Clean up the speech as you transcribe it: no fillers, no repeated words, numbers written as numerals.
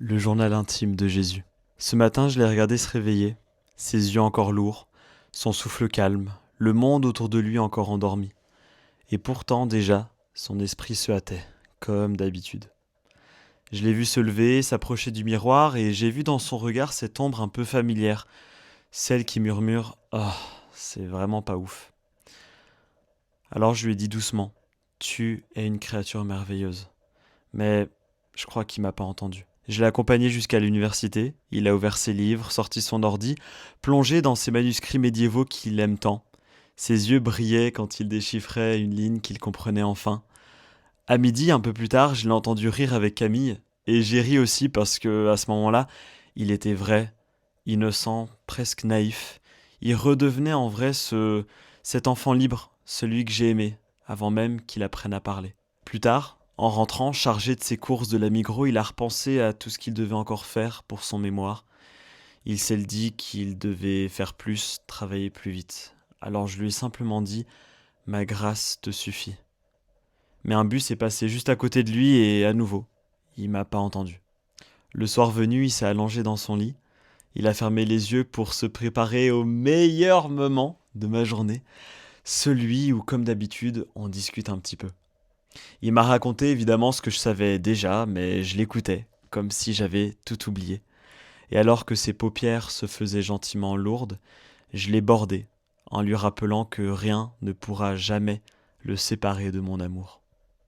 Le journal intime de Jésus. Ce matin, je l'ai regardé se réveiller, ses yeux encore lourds, son souffle calme, le monde autour de lui encore endormi. Et pourtant, déjà, son esprit se hâtait, comme d'habitude. Je l'ai vu se lever, s'approcher du miroir, et j'ai vu dans son regard cette ombre un peu familière, celle qui murmure «Ah, c'est vraiment pas ouf». Alors je lui ai dit doucement «Tu es une créature merveilleuse». Mais je crois qu'il m'a pas entendu. Je l'ai accompagné jusqu'à l'université, il a ouvert ses livres, sorti son ordi, plongé dans ses manuscrits médiévaux qu'il aime tant. Ses yeux brillaient quand il déchiffrait une ligne qu'il comprenait enfin. À midi, un peu plus tard, je l'ai entendu rire avec Camille, et j'ai ri aussi parce que, à ce moment-là, il était vrai, innocent, presque naïf. Il redevenait en vrai cet enfant libre, celui que j'ai aimé, avant même qu'il apprenne à parler. Plus tard, en rentrant, chargé de ses courses de la Migros, il a repensé à tout ce qu'il devait encore faire pour son mémoire. Il s'est dit qu'il devait faire plus, travailler plus vite. Alors je lui ai simplement dit «Ma grâce te suffit». Mais un bus est passé juste à côté de lui et à nouveau, il m'a pas entendu. Le soir venu, il s'est allongé dans son lit. Il a fermé les yeux pour se préparer au meilleur moment de ma journée, celui où, comme d'habitude, on discute un petit peu. Il m'a raconté évidemment ce que je savais déjà, mais je l'écoutais, comme si j'avais tout oublié. Et alors que ses paupières se faisaient gentiment lourdes, je l'ai bordé, en lui rappelant que rien ne pourra jamais le séparer de mon amour.